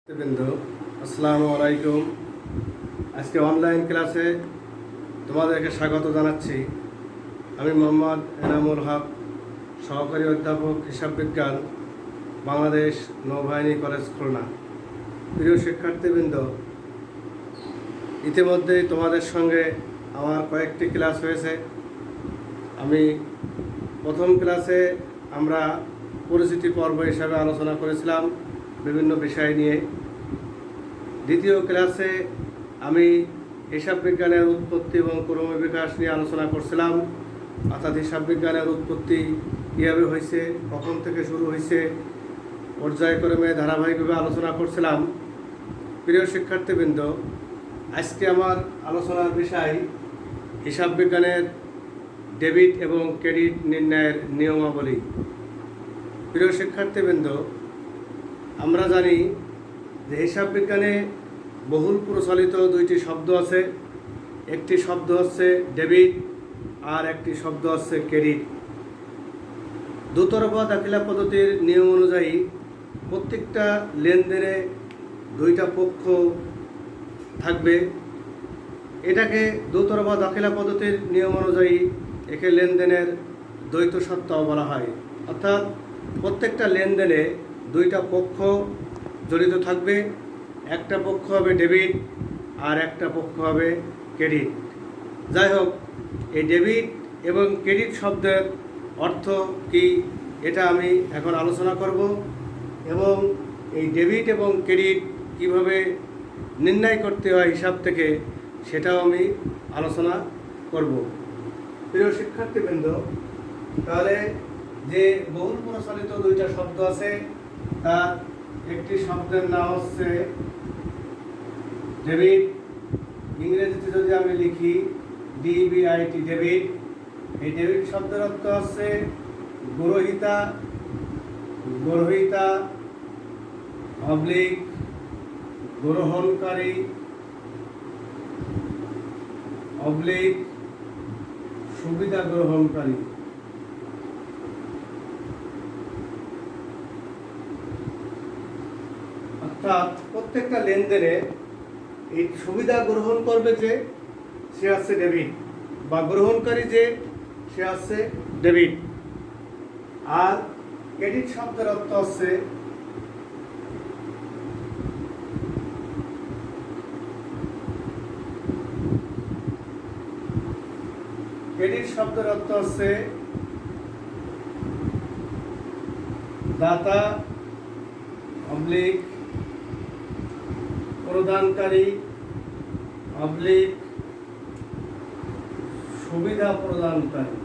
বৃন্দ, আসসালামু আলাইকুম। আজকে অনলাইন ক্লাসে তোমাদেরকে স্বাগত জানাচ্ছি। আমি মোহাম্মদ এনামুল হক, সহকারী অধ্যাপক হিসাব বিজ্ঞান, বাংলাদেশ নৌবাহিনী কলেজ খুলনা। প্রিয় শিক্ষার্থীবৃন্দ, ইতিমধ্যেই তোমাদের সঙ্গে আমার কয়েকটি ক্লাস হয়েছে। আমি প্রথম ক্লাসে আমরা পরিচিতি পর্ব হিসাবে আলোচনা করেছিলাম বিভিন্ন বিষয় নিয়ে। দ্বিতীয় ক্লাসে আমি হিসাব বিজ্ঞানের উৎপত্তি এবং ক্রমবিকাশ নিয়ে আলোচনা করছিলাম, অর্থাৎ হিসাব বিজ্ঞানের উৎপত্তি কীভাবে হয়েছে, কখন থেকে শুরু হয়েছে, পর্যায়ক্রমে ধারাবাহিকভাবে আলোচনা করছিলাম। প্রিয় শিক্ষার্থীবৃন্দ, আজকে আমার আলোচনার বিষয় হিসাব বিজ্ঞানের ডেবিট এবং ক্রেডিট নির্ণয়ের নিয়মাবলী। প্রিয় শিক্ষার্থীবৃন্দ, আমরা জানি যে হিসাব বিজ্ঞানে বহুল প্রচলিত দুইটি শব্দ আছে। একটি শব্দ হচ্ছে ডেবিট আর একটি শব্দ হচ্ছে ক্রেডিট। দুতরফা দাখিলা পদ্ধতির নিয়ম অনুযায়ী প্রত্যেকটা লেনদেনে দুইটা পক্ষ থাকবে। এটাকে দুতরফা দাখিলা পদ্ধতির নিয়ম অনুযায়ী একে লেনদেনের দ্বৈত সত্ত্বাও বলা হয়। অর্থাৎ প্রত্যেকটা লেনদেনে দুইটা পক্ষ জড়িত থাকবে। একটা পক্ষ হবে ডেবিট আর একটা পক্ষ হবে ক্রেডিট। যাই হোক, এই ডেবিট এবং ক্রেডিট শব্দের অর্থ কি এটা আমি এখন আলোচনা করব, এবং এই ডেবিট এবং ক্রেডিট কিভাবে নির্ণয় করতে হয় হিসাব থেকে সেটাও আমি আলোচনা করব। প্রিয় শিক্ষার্থীবৃন্দ, তাহলে যে বহুল প্রচলিত দুইটা শব্দ আছে, তার একটি শব্দের নাম হচ্ছে ডেবিট। ইংরেজিতে যদি আমি লিখি ডিবিআইটি, ডেবিট। এই ডেবিট শব্দের অর্থ হচ্ছে গ্রহীতা, গ্রহীতা অবলিক গ্রহণকারী অবলিক সুবিধা গ্রহণকারী। অর্থাৎ প্রত্যেকটা লেনদেনে এই সুবিধা গ্রহণ করবে যে সে আছে ডেবিট, বা গ্রহণকারী যে সে আছে ডেবিট। আর ক্রেডিট শব্দের অর্থ হচ্ছে ক্রেডিট শব্দের অর্থ হচ্ছে দাতা অবলিক প্রদানকারী অবলিক সুবিধা প্রদানকারী।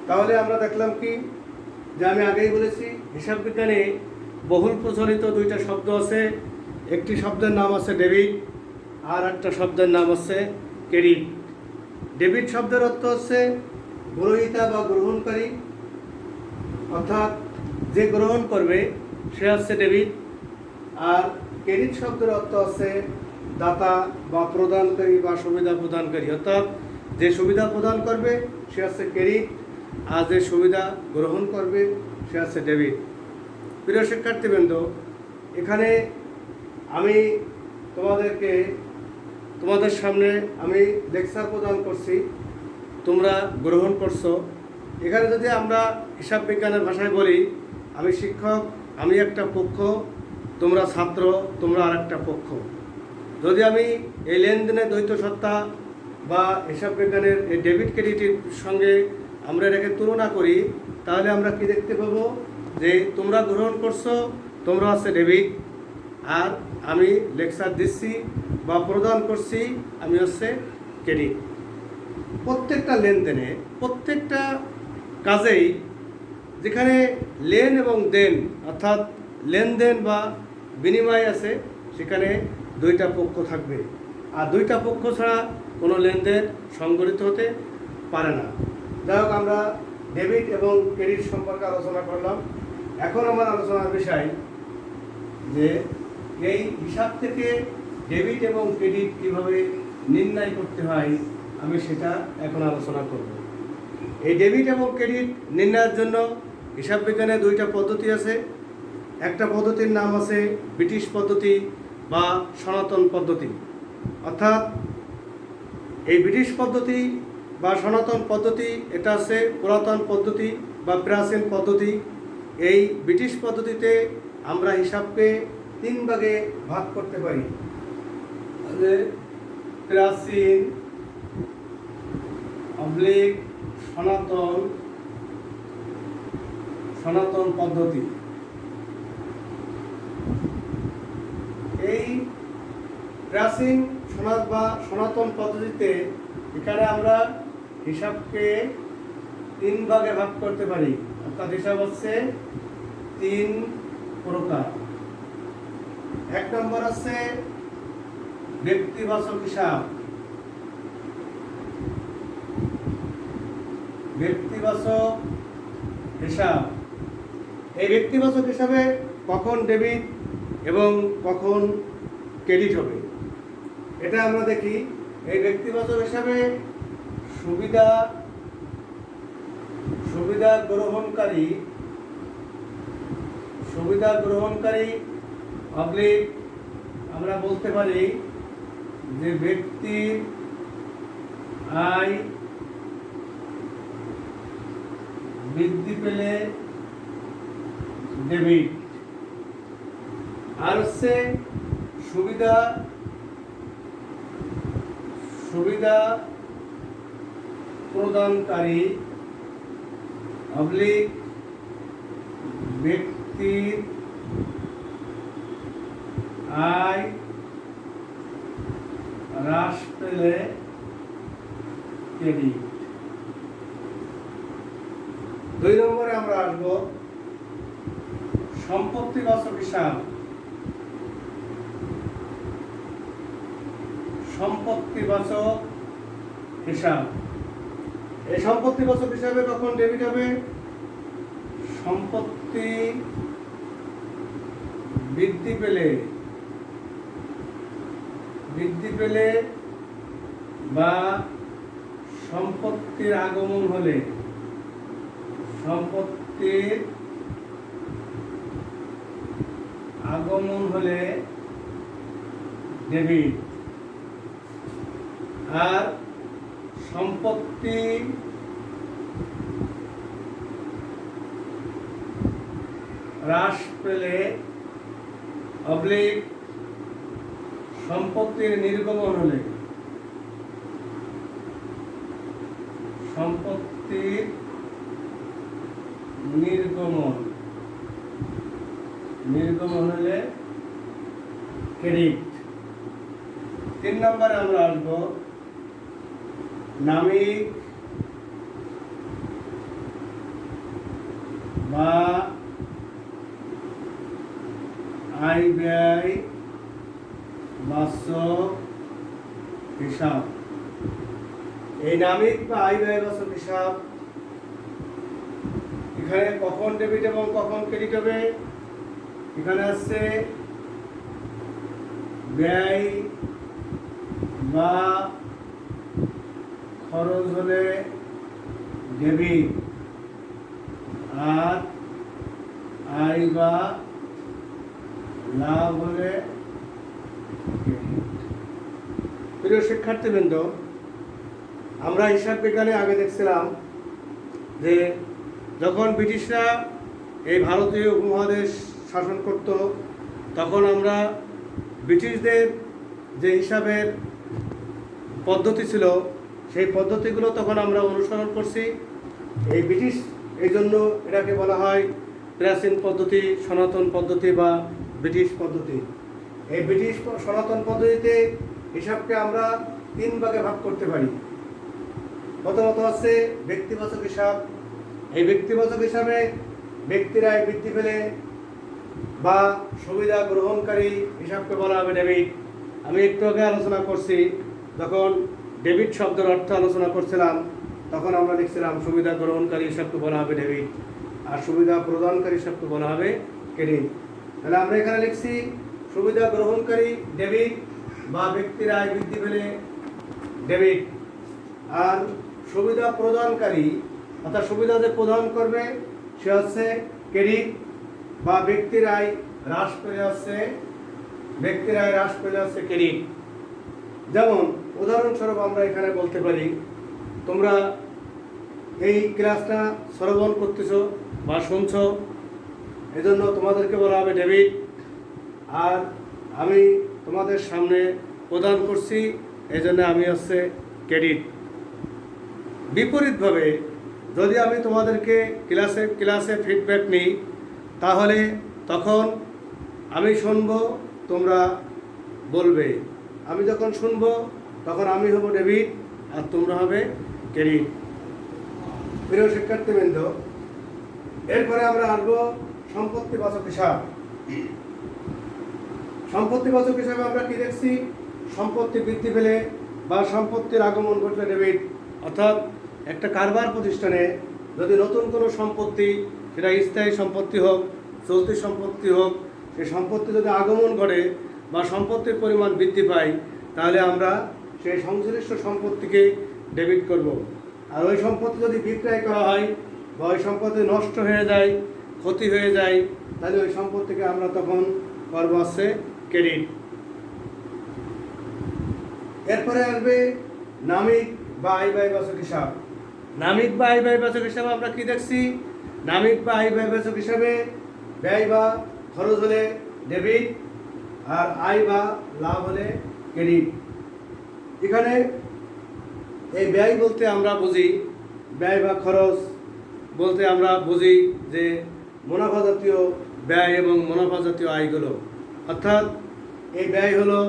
তাহলে আমরা দেখলাম কি, যে আমি আগেই বলেছি হিসাব বিজ্ঞানে বহুল প্রচলিত দুইটা শব্দ আছে। একটি শব্দের নাম আছে ডেবিট আর একটা শব্দের নাম হচ্ছে ক্রেডিট। ডেবিট শব্দের অর্থ হচ্ছে গ্রহীতা বা গ্রহণকারী, অর্থাৎ যে গ্রহণ করবে সে হচ্ছে ডেবিট। আর ক্রেডিট শব্দের অর্থ হচ্ছে দাতা বা প্রদানকারী বা সুবিধা প্রদানকারী, অর্থাৎ যে সুবিধা প্রদান করবে সে হচ্ছে ক্রেডিট, আর যে সুবিধা গ্রহণ করবে সে হচ্ছে ডেবিট। প্রিয় শিক্ষার্থীবৃন্দ, এখানে আমি তোমাদের সামনে আমি লেকচার প্রদান করছি, তোমরা গ্রহণ করছো। এখানে যদি আমরা হিসাব বিজ্ঞানের ভাষায় বলি, আমি শিক্ষক, আমি একটা পক্ষ, তোমরা ছাত্র, তোমরা আর একটা পক্ষ। যদি আমি এই লেনদেনের দ্বৈত সত্তা বা হিসাব বিজ্ঞানের এই ডেবিট ক্রেডিটের সঙ্গে আমরা এটাকে তুলনা করি, তাহলে আমরা কি দেখতে পাবো, যে তোমরা গ্রহণ করছো, তোমরা হচ্ছে ডেবিট, আর আমি লেকচার দিচ্ছি বা প্রদান করছি, আমি হচ্ছে ক্রেডিট। প্রত্যেকটা লেনদেনে, প্রত্যেকটা কাজেই যেখানে লেন এবং দেন, অর্থাৎ লেনদেন বা বিনিময় আছে, সেখানে দুইটা পক্ষ থাকবে। আর দুইটা পক্ষ ছাড়া কোনো লেনদেন সংগঠিত হতে পারে না। যাই হোক, আমরা ডেবিট এবং ক্রেডিট সম্পর্কে আলোচনা করলাম। এখন আমার আলোচনার বিষয় যে এই হিসাব থেকে ডেবিট এবং ক্রেডিট কীভাবে নির্ণয় করতে হয়, আমি সেটা এখন আলোচনা করব। এই ডেবিট এবং ক্রেডিট নির্ণয়ের জন্য হিসাব বিজ্ঞানে দুইটা পদ্ধতি আছে। একটা পদ্ধতির নাম আছে ব্রিটিশ পদ্ধতি বা সনাতন পদ্ধতি। অর্থাৎ এই ব্রিটিশ পদ্ধতি বা সনাতন পদ্ধতি এটা আছে পুরাতন পদ্ধতি বা প্রাচীন পদ্ধতি। এই ব্রিটিশ পদ্ধতিতে আমরা হিসাবকে 3 ভাগে ভাগ করতে পারি। প্রাচীন অবলিক সনাতন পদ্ধতি। এই প্রাচীন সনাতন পদ্ধতিতে এখানে আমরা হিসাবকে 3 ভাগে ভাগ করতে পারি। অর্থাৎ হিসাব হচ্ছে 3 প্রকার। 1 নম্বর আছে ব্যক্তিবাচক হিসাব। ব্যক্তিবাচক হিসাব, এই ব্যক্তিবাচক হিসাবে কখন ডেবিট এবং কখন ক্রেডিট হবে এটা আমরা দেখি। এই ব্যক্তিবাচক হিসাবে সুবিধা গ্রহণকারী অবলিক আমরা বলতে পারি যে ব্যক্তির আয় বৃদ্ধি পেলে ডেবিট। আর হচ্ছে সুবিধা প্রদানকারী অবলিক ব্যক্তির আয় হ্রাস পেলে ক্রেডিট। 2 নম্বরে আমরা আসব সম্পত্তিবাচক হিসাব। সম্পত্তিবাচক হিসাব, এই সম্পত্তিবাচক হিসাবে কখন ডেবিট হবে? সম্পত্তি বৃদ্ধি পেলে বা সম্পত্তির আগমন হলে, ডেবিট। আর সম্পত্তি হ্রাস পেলে অবলিক সম্পত্তির নির্গমন হলে, সম্পত্তির নির্গমন হলে ক্রেডিট। 3 নম্বরে আমরা আসব নামিক বা আয় ব্যয় বাচক হিসাব। এই নামিক বা আয় ব্যয় বাচক হিসাব এখানে কখন ডেবিট এবং কখন ক্রেডিট হবে? এখানে আছে ব্যয় বা খরচ হলে ডেবিট, আর আয় বা লাভ হলে ক্রেডিট। প্রিয় শিক্ষার্থীবৃন্দ, আমরা হিসাব বিজ্ঞানে আগে দেখছিলাম যে যখন ব্রিটিশরা এই ভারতীয় উপমহাদেশ শাসন করত তখন আমরা ব্রিটিশদের যে হিসাবের পদ্ধতি ছিল সেই পদ্ধতিগুলো তখন আমরা অনুসরণ করছি। এই ব্রিটিশ এই জন্য এটাকে বলা হয় প্রাচীন পদ্ধতি, সনাতন পদ্ধতি বা ব্রিটিশ পদ্ধতি। এই ব্রিটিশ সনাতন পদ্ধতিতে হিসাবকে আমরা 3 ভাগে ভাগ করতে পারি। প্রথমত আছে ব্যক্তিবাচক হিসাব। এই ব্যক্তিবাচক হিসাবে ব্যক্তির আয় বৃদ্ধি পেলে বা সুবিধা গ্রহণকারী হিসাবকে বলা হবে ডেবিট। আমি একটু আগে আলোচনা করছি, যখন ডেবিট শব্দের অর্থ আলোচনা করছিলাম তখন আমরা লিখছিলাম সুবিধা গ্রহণকারী হিসাবকে বলা হবে ডেবিট, আর সুবিধা প্রদানকারী হিসাবকে বলা হবে ক্রেডিট। তাহলে আমরা এখানে লিখছি সুবিধা গ্রহণকারী ডেবিট বা ব্যক্তির আয় বৃদ্ধি পেলে ডেবিট, আর সুবিধা প্রদানকারী অর্থাৎ সুবিধা যে প্রদান করবে সে হচ্ছে ক্রেডিট, বা ব্যক্তির আয় হ্রাস পেলে হচ্ছে ক্রেডিট। যেমন উদাহরণস্বরূপ আমরা এখানে বলতে পারি, তোমরা এই ক্লাসটা শ্রবণ করতেছো বা শুনছো, এজন্য তোমাদেরকে বলা হবে ডেবিট, আর আমি তোমাদের সামনে প্রদান করছি, এই জন্য আমি হচ্ছে ক্রেডিট। বিপরীতভাবে যদি আমি তোমাদেরকে ক্লাসে ফিডব্যাক নিই, তাহলে তখন আমি শুনবো, তোমরা বলবে। আমি যখন শুনবো তখন আমি হব ডেবিট আর তোমরা হবে ক্রেডিট। প্রিয় শিক্ষার্থীবৃন্দ, এরপরে আমরা আসবো সম্পত্তিবাচক হিসাব। সম্পত্তিবাচক হিসাবে আমরা কি দেখছি? সম্পত্তি বৃদ্ধি পেলে বা সম্পত্তির আগমন ঘটলে ডেবিট, অর্থাৎ একটা কারবার প্রতিষ্ঠানে যদি নতুন কোনো সম্পত্তি, সেটা স্থায়ী সম্পত্তি হোক, চলতি সম্পত্তি হোক, সেই সম্পত্তি যদি আগমন ঘটে বা সম্পত্তির পরিমাণ বৃদ্ধি পায়, তাহলে আমরা সেই সংশ্লিষ্ট সম্পত্তিকে ডেবিট করব। আর ওই সম্পত্তি যদি বিক্রয় করা হয় বা ওই সম্পত্তি নষ্ট হয়ে যায়, ক্ষতি হয়ে যায়, তাহলে ওই সম্পত্তিকে আমরা তখন করবো হচ্ছে ক্রেডিট। এরপরে আসবে নামিক বা আয় ব্যয়বাচক হিসাব। নামিক বা আয় ব্যয়বাচক হিসাবে আমরা কি দেখছি? নামিক বা আয় ব্যয়বাচক হিসাবে ব্যয় বা খরচ হলে ডেবিট, আর আয় বা লাভ হলে ক্রেডিট। এখানে এই ব্যয় বলতে আমরা বুঝি, ব্যয় বা খরচ বলতে আমরা বুঝি যে মুনাফা জাতীয় ব্যয় এবং মুনাফা জাতীয় আয়গুলো, অর্থাৎ এই ব্যয় হলো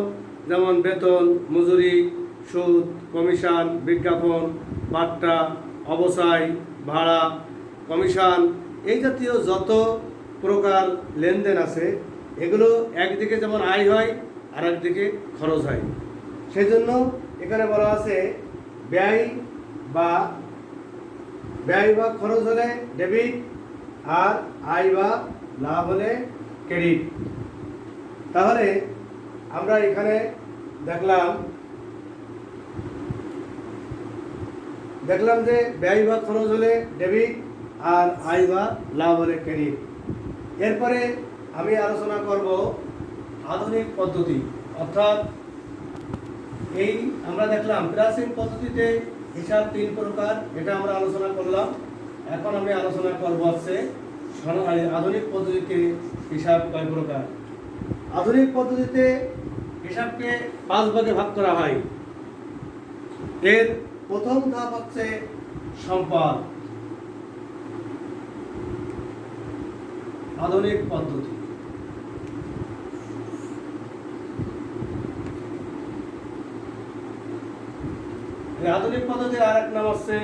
যেমন বেতন, মজুরি, সুদ, কমিশন, বিজ্ঞাপন, বাট্টা, অবসায়, ভাড়া, কমিশন, এই জাতীয় যত প্রকার লেনদেন আছে, এগুলো একদিকে যেমন আয় হয় আর একদিকে খরচ হয়। সেই জন্য এখানে বলা আছে ব্যয় বা খরচ হলে ডেবিট, আর আয় বা লাভ হলে ক্রেডিট। তাহলে আমরা এখানে দেখলাম যে ব্যয় বা খরচ হলে ডেবিট আর আয় বা লাভ হলে ক্রেডিট। এরপরে আমি আলোচনা করব আধুনিক পদ্ধতি, অর্থাৎ এই আমরা দেখলাম প্রাচীন পদ্ধতিতে হিসাব 3 প্রকার, এটা আমরা আলোচনা করলাম। এখন আমি আলোচনা করব হচ্ছে আধুনিক পদ্ধতিতে হিসাব কয় প্রকার। আধুনিক পদ্ধতিতে হিসাবকে 5 ভাগে ভাগ করা হয়। এর প্রথম ধাপ হচ্ছে সম্পদ। আধুনিক পদ্ধতি আধুনিক পদ্ধতির আর এক নাম হচ্ছে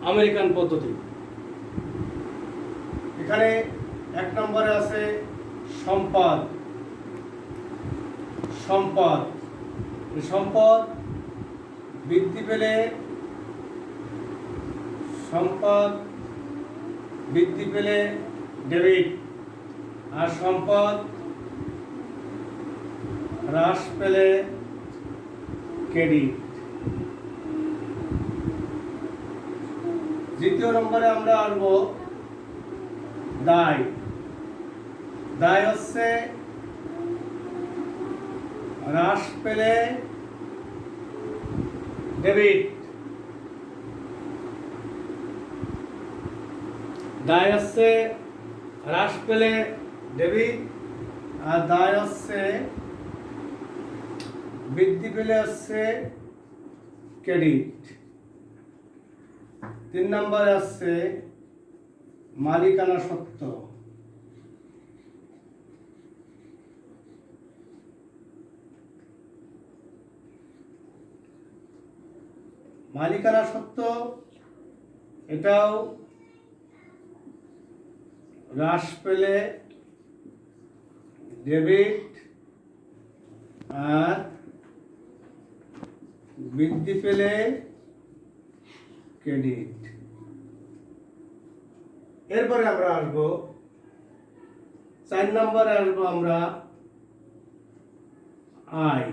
আমেরিকান পদ্ধতি। এখানে 1 নম্বরে আছে সম্পদ। সম্পদ বৃদ্ধি পেলে ডেবিট, আর সম্পদ হ্রাস পেলে ক্রেডিট। দ্বিতীয় নম্বরে আমরা আসবো দায়। দায় হচ্ছে হ্রাস পেলে ডেবিট, দায় হচ্ছে হ্রাস পেলে ডেবিট, আর দায় হচ্ছে বৃদ্ধি পেলে হচ্ছে ক্রেডিট। 3 নম্বরে আছে মালিকানা সত্ত্ব। মালিকানা সত্ত্ব এটাও হ্রাস পেলে ডেবিট আর বৃদ্ধি পেলে ক্রেডিট। এরপরে আমরা আসবো 4 নম্বরে আসবো আমরা আয়।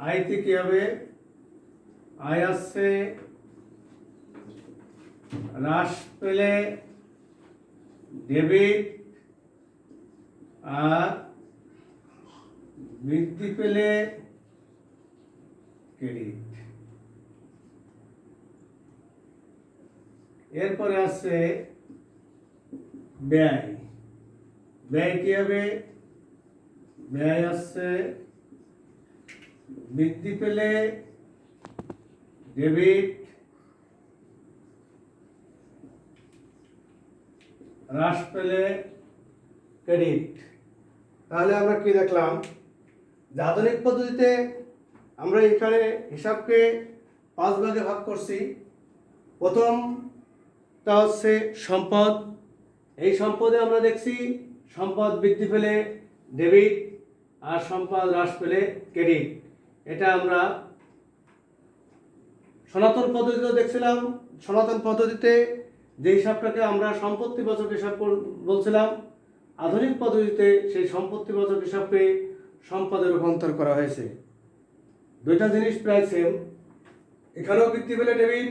আয়তে কি হবে? আয় আসছে হ্রাস পেলে ডেবিট আর বৃদ্ধি পেলে ক্রেডিট। এরপরে আছে ব্যয়। ব্যয় কি হবে? ব্যয় আসছে বৃদ্ধি পেলে ডেবিট, হ্রাস পেলে ক্রেডিট। তাহলে আমরা কি দেখলাম? যে আধুনিক পদ্ধতিতে আমরা এখানে হিসাবকে 5 ভাগে ভাগ করছি। প্রথমটা হচ্ছে সম্পদ। এই সম্পদে আমরা দেখছি সম্পদ বৃদ্ধি পেলে ডেবিট আর সম্পদ হ্রাস পেলে ক্রেডিট। এটা আমরা সনাতন পদ্ধতিতেও দেখছিলাম। সনাতন পদ্ধতিতে যে হিসাবটাকে আমরা সম্পত্তিবাচক হিসাব বলছিলাম, আধুনিক পদ্ধতিতে সেই সম্পত্তিবাচক হিসাবকে সম্পদে রূপান্তর করা হয়েছে। দুইটা জিনিস প্রায় সেম। এখানেও বৃদ্ধি পেলে ডেবিট,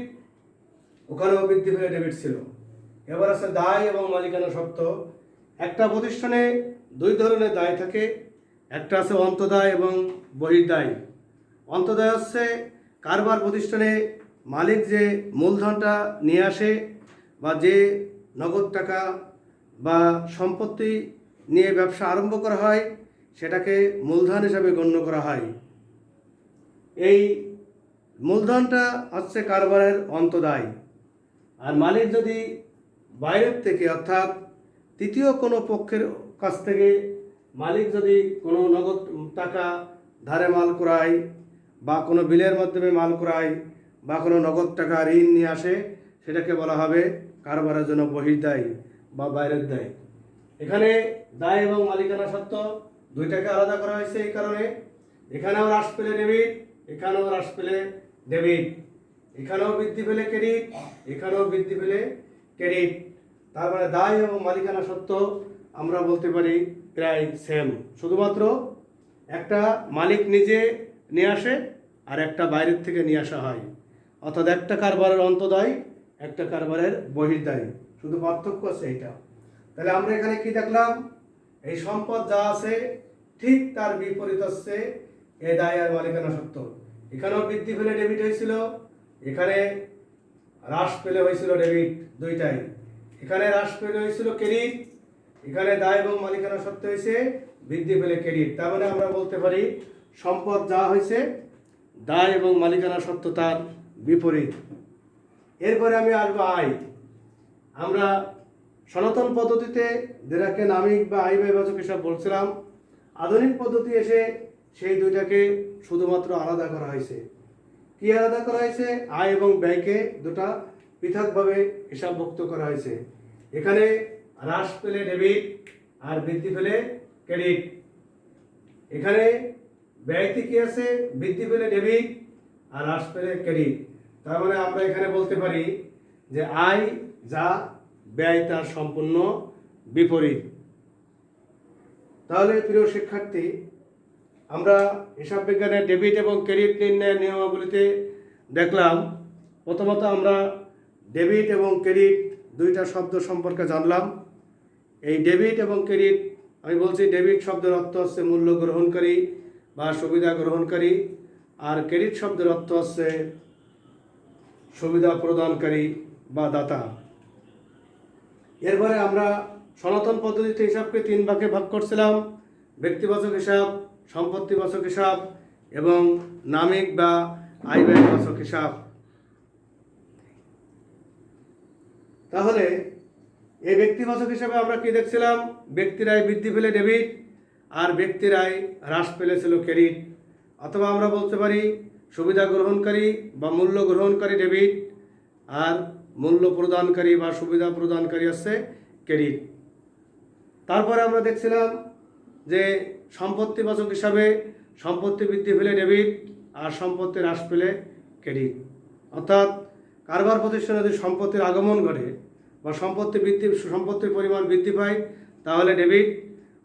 ওখানেও বৃদ্ধি পেলে ডেবিট ছিল। এবার আছে দায় এবং মালিকানা সত্ত্ব। একটা প্রতিষ্ঠানে দুই ধরনের দায় থাকে, একটা আছে অন্তদায় এবং বহির্দায়। অন্তদায় হচ্ছে কারবার প্রতিষ্ঠানে মালিক যে মূলধনটা নিয়ে আসে বা যে নগদ টাকা বা সম্পত্তি নিয়ে ব্যবসা আরম্ভ করা হয়, সেটাকে মূলধন হিসাবে গণ্য করা হয়। এই মূলধনটা হচ্ছে কারবারের অন্তদায়। আর মালিক যদি বাইরের থেকে অর্থাৎ তৃতীয় কোনো পক্ষের কাছ থেকে মালিক যদি কোনো নগদ টাকা ধারে মাল করায় বা কোনো বিলের মাধ্যমে মাল করায় বা কোনো নগদ টাকা ঋণ নিয়ে আসে, সেটাকে বলা হবে কারবারের জন্য বহির্দায় বা বাইরের দায়। এখানে দায় এবং মালিকানা সত্ত্ব দুইটাকে আলাদা করা হয়েছে। এই কারণে এখানেও হ্রাস পেলে ডেবিট, এখানেও হ্রাস পেলে ডেবিট, এখানেও বৃদ্ধি পেলে ক্রেডিট, এখানেও বৃদ্ধি পেলে ক্রেডিট। তার মানে দায় এবং মালিকানা সত্ত্ব আমরা বলতে পারি প্রায় সেম। শুধুমাত্র একটা মালিক নিজে নিয়ে আসে আর একটা বাইরের থেকে নিয়ে আসা হয়। অর্থাৎ একটা কারবারের অন্তদায়, একটা কারবারের বহির্দায়, শুধু পার্থক্য আছে এইটা। তাহলে আমরা এখানে কি দেখলাম? এই সম্পদ যা আছে ঠিক তার বিপরীত হচ্ছে এ দায় আর মালিকানা সত্ত্ব। এখানেও বৃদ্ধি পেলে ডেবিট হয়েছিল, এখানে হ্রাস পেলে হয়েছিল ডেবিট, দুইটাই। এখানে হ্রাস পেলে হয়েছিল ক্রেডিট, এখানে দায় এবং মালিকানা সত্ত্ব হয়েছে বৃদ্ধি পেলে ক্রেডিট। তার মানে আমরা বলতে পারি সম্পদ যা হয়েছে দায় এবং মালিকানা সত্ত্ব তার বিপরীত। এরপরে আমি আসবো আয়। আমরা সনাতন পদ্ধতিতে যেটাকে নামিক বা আয় ব্যয়বাচক হিসাব বলছিলাম, আধুনিক পদ্ধতি এসে সেই দুইটাকে শুধুমাত্র আলাদা করা হয়েছে। কি আলাদা করা হয়েছে? আয় এবং ব্যয়কে দুটা পৃথকভাবে হিসাবভুক্ত করা হয়েছে। এখানে হ্রাস পেলে ডেবিট আর বৃদ্ধি পেলে ক্রেডিট। এখানে ব্যয়তে কি আছে? বৃদ্ধি পেলে ডেবিট আর হ্রাস পেলে ক্রেডিট। তার মানে আমরা এখানে বলতে পারি যে আয় যা, ব্যয় তার সম্পূর্ণ বিপরীত। তাহলে প্রিয় শিক্ষার্থী, আমরা হিসাব বিজ্ঞানের ডেবিট এবং ক্রেডিট নির্ণয়ের নিয়মাবলীতে দেখলাম। প্রথমত আমরা ডেবিট এবং ক্রেডিট দুইটা শব্দ সম্পর্কে জানলাম। এই ডেবিট এবং ক্রেডিট, আমি বলছি ডেবিট শব্দের অর্থ হচ্ছে মূল্য গ্রহণকারী বা সুবিধা গ্রহণকারী, আর ক্রেডিট শব্দের অর্থ হচ্ছে সুবিধা প্রদানকারী বা দাতা। এরপরে আমরা সনাতন পদ্ধতিতে হিসাবকে 3 ভাগে ভাগ করছিলাম: ব্যক্তিবাচক হিসাব, সম্পত্তিবাচক হিসাব এবং নামিক বা আয় ব্যয়বাচক হিসাব। তাহলে এই ব্যক্তিবাচক হিসাবে আমরা কি দেখছিলাম? ব্যক্তির আয় বৃদ্ধি পেলে ডেবিট আর ব্যক্তির আয় হ্রাস পেলে ছিল ক্রেডিট। অথবা আমরা বলতে পারি সুবিধা গ্রহণকারী বা মূল্য গ্রহণকারী ডেবিট আর মূল্য প্রদানকারী বা সুবিধা প্রদানকারী আছে ক্রেডিট। তারপরে আমরা দেখছিলাম যে সম্পত্তিবাচক হিসাবে সম্পত্তি বৃদ্ধি পেলে ডেবিট আর সম্পত্তি হ্রাস পেলে ক্রেডিট। অর্থাৎ কারবার প্রতিষ্ঠানে যদি সম্পত্তির আগমন ঘটে বা সম্পত্তির পরিমাণ বৃদ্ধি পায় তাহলে ডেবিট,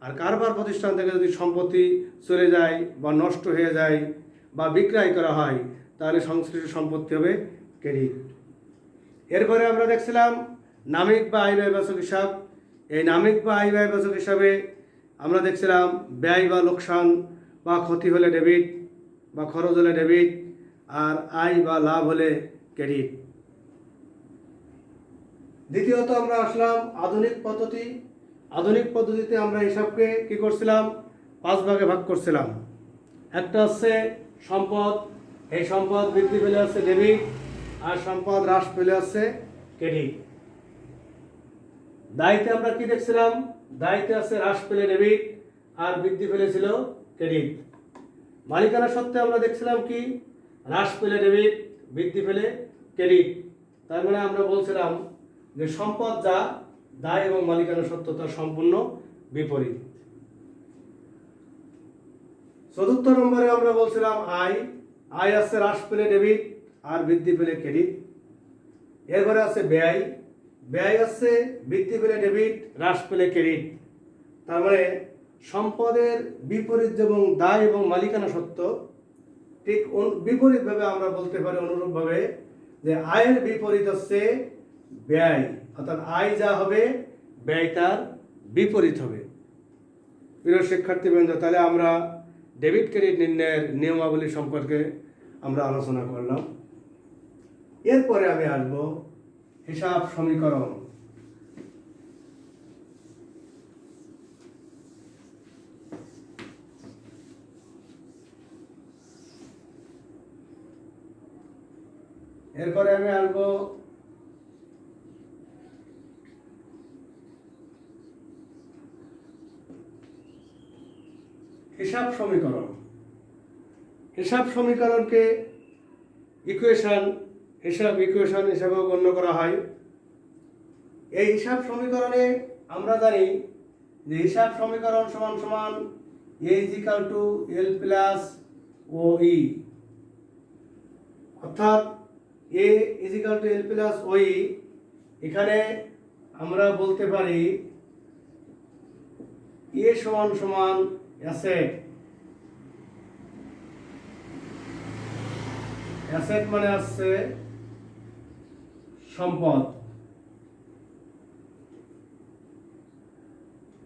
আর কারবার প্রতিষ্ঠান থেকে যদি সম্পত্তি চলে যায় বা নষ্ট হয়ে যায় বা বিক্রয় করা হয় তাহলে সংশ্লিষ্ট সম্পত্তি হবে ক্রেডিট। এরপরে আমরা দেখছিলাম নামিক বা আয় ব্যয়বাচক হিসাব। এই নামিক বা আয় ব্যয়বাচক হিসাবে আমরা দেখছিলাম ব্যয় বা লোকসান বা ক্ষতি হলে ডেবিট বা খরচ হলে ডেবিট, আর আয় বা লাভ হলে ক্রেডিট। দ্বিতীয়ত আমরা আসলাম আধুনিক পদ্ধতি। আধুনিক পদ্ধতিতে আমরা হিসাবকে কি করছিলাম? 5 ভাগে ভাগ করছিলাম। একটা হচ্ছে সম্পদ, এই সম্পদ বৃদ্ধি পেলে হচ্ছে ডেবিট, আর সম্পদ হ্রাস পেলে হচ্ছে ক্রেডিট। দায়িত্বে আমরা কি দেখছিলাম? দায়িত্বে আছে হ্রাস পেলে ডেবিট আর বৃদ্ধি পেলে ছিল ক্রেডিট। মালিকানা সত্ত্বে আমরা দেখছিলাম কি? হ্রাস পেলে ডেবিট, বৃদ্ধি পেলে ক্রেডিট। তার মানে আমরা বলছিলাম যে সম্পদ যা, দায় এবং মালিকানা সত্ত্ব তার সম্পূর্ণ বিপরীত। চতুর্থ নম্বরে আমরা বলছিলাম আয়। আয় আছে হ্রাস পেলে ডেবিট আর বৃদ্ধি পেলে ক্রেডিট। এরপরে আছে ব্যয়। ব্যয় আছে বৃদ্ধি পেলে ডেবিট, হ্রাস পেলে ক্রেডিট। তার মানে সম্পদের বিপরীত যেমন দায় এবং মালিকানা সত্ত্ব, ঠিক বিপরীতভাবে আমরা বলতে পারি অনুরূপভাবে যে আয়ের বিপরীত হচ্ছে ব্যয়, অর্থাৎ আয় যা হবে ব্যয় তার বিপরীত হবে। প্রিয় শিক্ষার্থীবৃন্দ, তাহলে আমরা ডেবিট ক্রেডিট নির্ণয়ের নিয়মাবলী সম্পর্কে আমরা আলোচনা করলাম। এরপরে আমি আসব হিসাব সমীকরণ। এরপরে আমি আসব হিসাব সমীকরণ। হিসাব সমীকরণকে ইকুয়েশন হিসাবেও গণ্য করা হয়। এই হিসাব সমীকরণে আমরা জানি যে হিসাব সমীকরণ সমান সমান a = l প্লাস OE, অর্থাৎ a = l প্লাস OE। এখানে আমরা বলতে পারি a সমান সমান অ্যাসেট। অ্যাসেট মানে আসছে সম্পদ।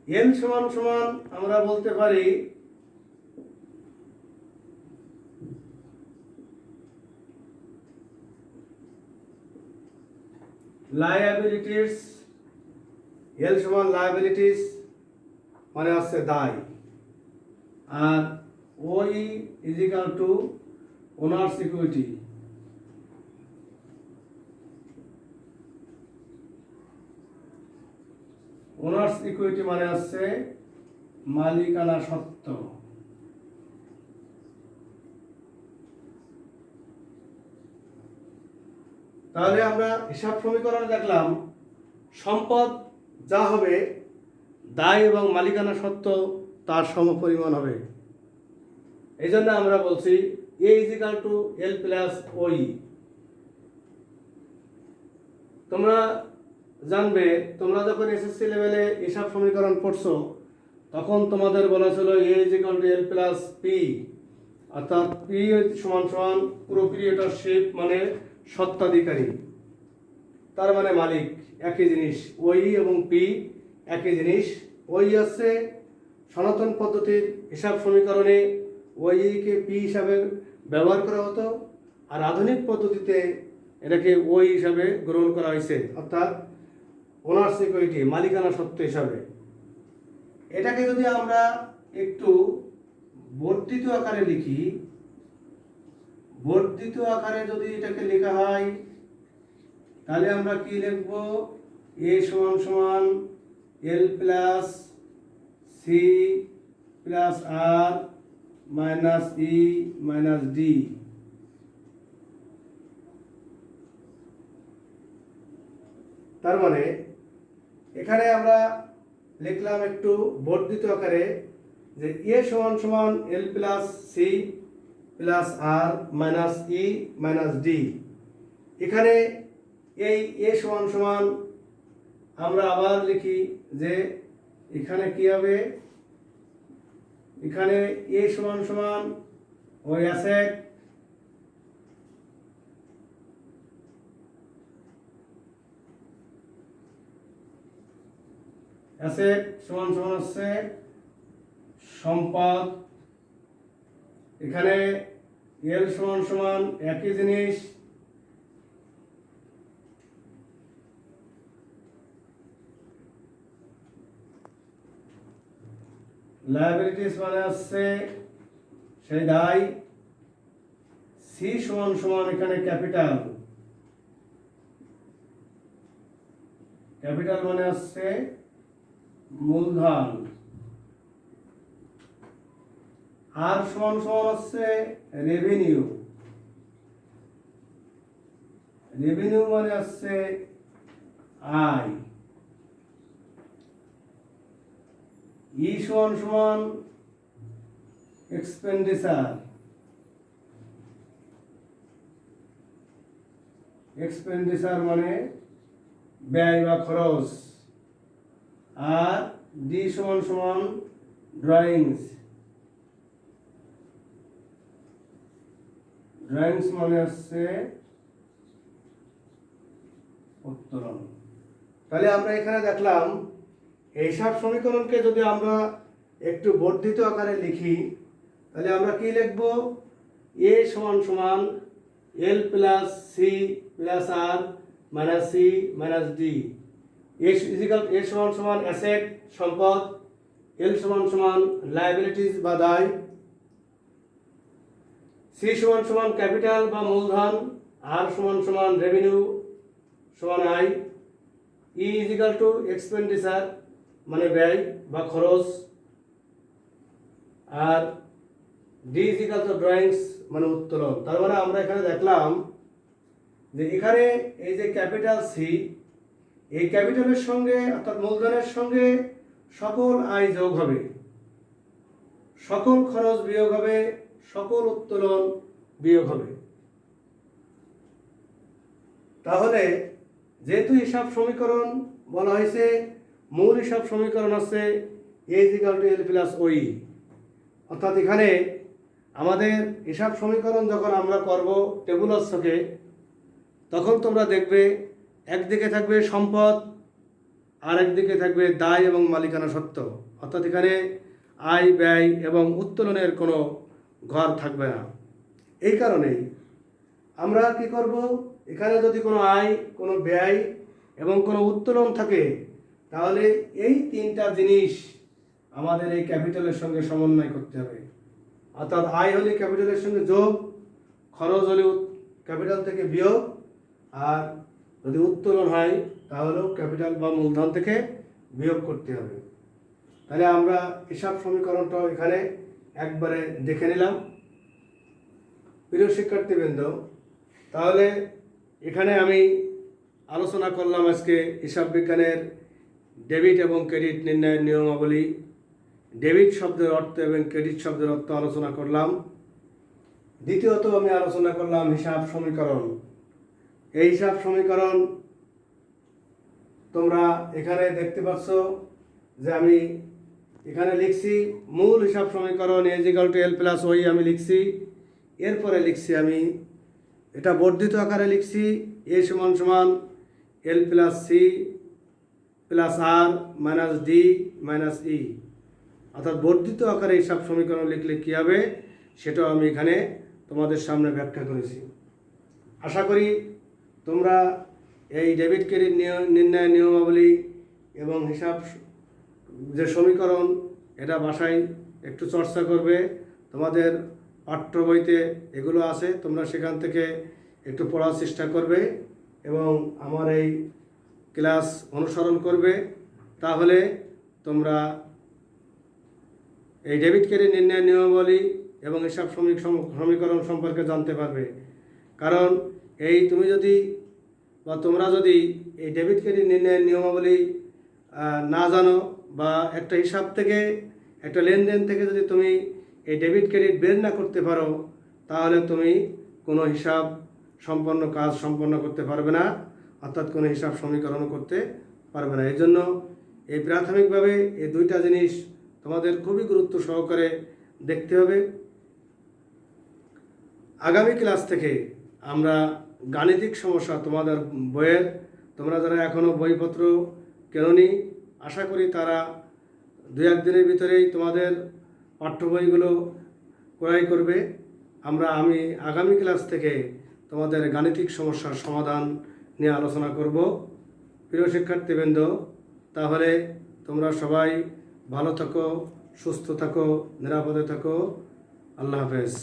এল সমান সমান আমরা বলতে পারি লায়াবিলিটিস। এল সমান লায়াবিলিটিস মানে আসছে দায়, আর ওই = ওনার্স ইকুইটি। ওনার্স ইকুইটি মানে আসছে মালিকানা সত্ত্ব। তাহলে আমরা হিসাব সমীকরণে দেখলাম সম্পদ যা হবে দায় এবং মালিকানা সত্ত্ব তার সমপরিমাণ হবে। এই জন্য আমরা বলছি a = l প্লাস OE। তোমরা জানবে, তোমরা যখন এসএসসি লেভেলে হিসাব সমীকরণ পড়ছো তখন তোমাদের বলা ছিল a = l প্লাস P, অর্থাৎ P সমান সমান পুরো পিরিয়ডশিপ মানে স্বত্বাধিকারী, তার মানে মালিক একই জিনিস। OE এবং P একই জিনিস। OE আছে সনাতন পদ্ধতির হিসাব সমীকরণে OE কে P হিসাবে ব্যবহার করা হতো, আর আধুনিক পদ্ধতিতে এটাকে OE হিসাবে গ্রহণ করা হয়েছে, অর্থাৎ ওনার্স ইকুইটি মালিকানা সত্ত্ব হিসাবে। এটাকে যদি আমরা একটু বর্ধিত আকারে লিখি, বর্ধিত আকারে যদি এটাকে লেখা হয় তাহলে আমরা কি লিখব? a সমান সমান l plus c plus r minus e minus d। তার মানে এখানে আমরা লিখলাম একটু বর্ধিত আকারে যে a সমান সমান l plus c plus r minus e minus d। এখানে এই a সমান সমান আমরা আবার লিখি যে এখানে কি হবে? এখানে a সমান সমান ওই অ্যাসেট অ্যাসেট সমান সমান হচ্ছে সম্পদ। এখানে এল সমান সমান একই জিনিস, লায়াবিলিটিস মানে হচ্ছে সেই দায়। সি সমান সমান এখানে ক্যাপিটাল, ক্যাপিটাল মানে হচ্ছে মূলধন। আর সমান সমান হচ্ছে রেভিনিউ, রেভিনিউ মানে হচ্ছে আয়। ই সমান সমান এক্সপেন্ডিচার, এক্সপেন্ডিচার মানে ব্যয় বা খরচ। আর ডি সমান সমান ড্রয়িংস, ড্রয়িংস মানে হচ্ছে উত্তোলন। তাহলে আমরা এখানে দেখলাম এই সব সমীকরণকে যদি আমরা একটু বর্ধিত আকারে লিখি তাহলে আমরা কি লিখব? এ সমান সমান এল প্লাস সি প্লাস আর মাইনাস সি মাইনাস ডি। এ সমান সমান অ্যাসেট সম্পদ, এল সমান সমান লায়াবিলিটিস বা দায়, সি সমান সমান ক্যাপিটাল বা মূলধন, আর সমান সমান রেভিনিউ সমান আয়, ই ইজিক্যাল টু এক্সপেন্ডিচার মানে ব্যয় বা খরচ, আর ডি ইজিক্যাল টু ড্রয়িংস মানে উত্তোলন। তার মানে আমরা এখানে দেখলাম যে এখানে এই যে ক্যাপিটাল সি, এই ক্যাপিটালের সঙ্গে অর্থাৎ মূলধনের সঙ্গে সকল আয় যোগ হবে, সকল খরচ বিয়োগ হবে, সকল উত্তোলন বিয়োগ হবে। তাহলে যেহেতু হিসাব সমীকরণ বলা হয়েছে, মূল হিসাব সমীকরণ আছে এ ইজিক্যাল টু এল প্লাস ওই। অর্থাৎ এখানে আমাদের হিসাব সমীকরণ যখন আমরা করব টেবুলার ছকে, তখন তোমরা দেখবে একদিকে থাকবে সম্পদ আর একদিকে থাকবে দায় এবং মালিকানা সত্ত্ব। অর্থাৎ এখানে আয় ব্যয় এবং উত্তোলনের কোনো ঘর থাকবে না। এই কারণেই আমরা কি করব, এখানে যদি কোনো আয়, কোনো ব্যয় এবং কোনো উত্তোলন থাকে তাহলে এই তিনটা জিনিস আমাদের এই ক্যাপিটালের সঙ্গে সমন্বয় করতে হবে। অর্থাৎ আয় হলে ক্যাপিটালের সঙ্গে যোগ, খরচ হলে ক্যাপিটাল থেকে বিয়োগ, আর যদি উত্তোলন হয় তাহলেও ক্যাপিটাল বা মূলধন থেকে বিয়োগ করতে হবে। তাহলে আমরা হিসাব সমীকরণটাও এখানে একবারে দেখে নিলাম। প্রিয় শিক্ষার্থীবৃন্দ, তাহলে এখানে আমি আলোচনা করলাম আজকে হিসাব বিজ্ঞানের ডেবিট এবং ক্রেডিট নির্ণয়ের নিয়মাবলী, ডেবিট শব্দের অর্থ এবং ক্রেডিট শব্দের অর্থ আলোচনা করলাম। দ্বিতীয়ত আমি আলোচনা করলাম হিসাব সমীকরণ। এই হিসাব সমীকরণ তোমরা এখানে দেখতে পাচ্ছ যে আমি এখানে লিখছি মূল হিসাব সমীকরণ এ ইজিক্যাল টু এল প্লাস ওই আমি লিখছি। এরপরে লিখছি আমি এটা বর্ধিত আকারে লিখছি এ সমান সমান এল প্লাস সি প্লাস আর মাইনাস ডি মাইনাস ই। অর্থাৎ বর্ধিত আকারে হিসাব সমীকরণ লিখলে কী হবে সেটাও আমি এখানে তোমাদের সামনে ব্যাখ্যা করেছি। আশা করি তোমরা এই ডেবিট ক্রেডিট নির্ণয়ের নিয়মাবলী এবং হিসাব যে সমীকরণ এটা বাসায় একটু চর্চা করবে। তোমাদের পাঠ্য বইতে এগুলো আছে, তোমরা সেখান থেকে একটু পড়ার চেষ্টা করবে এবং আমার এই ক্লাস অনুসরণ করবে। তাহলে তোমরা এই ডেবিট ক্রেডিট নির্ণয়ের নিয়মাবলী এবং হিসাব সমীকরণ সম্পর্কে জানতে পারবে। কারণ এই তুমি যদি বা তোমরা যদি এই ডেবিট ক্রেডিট নির্ণয়ের নিয়মাবলী না জানো বা একটা হিসাব থেকে, একটা লেনদেন থেকে যদি তুমি এই ডেবিট ক্রেডিট বের না করতে পারো তাহলে তুমি কোনো হিসাব কাজ সম্পন্ন করতে পারবে না, অর্থাৎ কোনো হিসাব সমীকরণও করতে পারবে না। এই জন্য এই প্রাথমিকভাবে এই দুইটা জিনিস তোমাদের খুবই গুরুত্ব সহকারে দেখতে হবে। আগামী ক্লাস থেকে আমরা গাণিতিক সমস্যা তোমাদের বইয়ের, তোমরা যারা এখনও বইপত্র কেননি আশা করি তারা 2-1 দিনের ভিতরেই তোমাদের পাঠ্য বইগুলো ক্রয় করবে। আমি আগামী ক্লাস থেকে তোমাদের গাণিতিক সমস্যার সমাধান নিয়ে আলোচনা করব। প্রিয় শিক্ষার্থীবৃন্দ, তাহলে তোমরা সবাই ভালো থাকো, সুস্থ থাকো, নিরাপদে থাকো। আল্লাহ হাফেজ।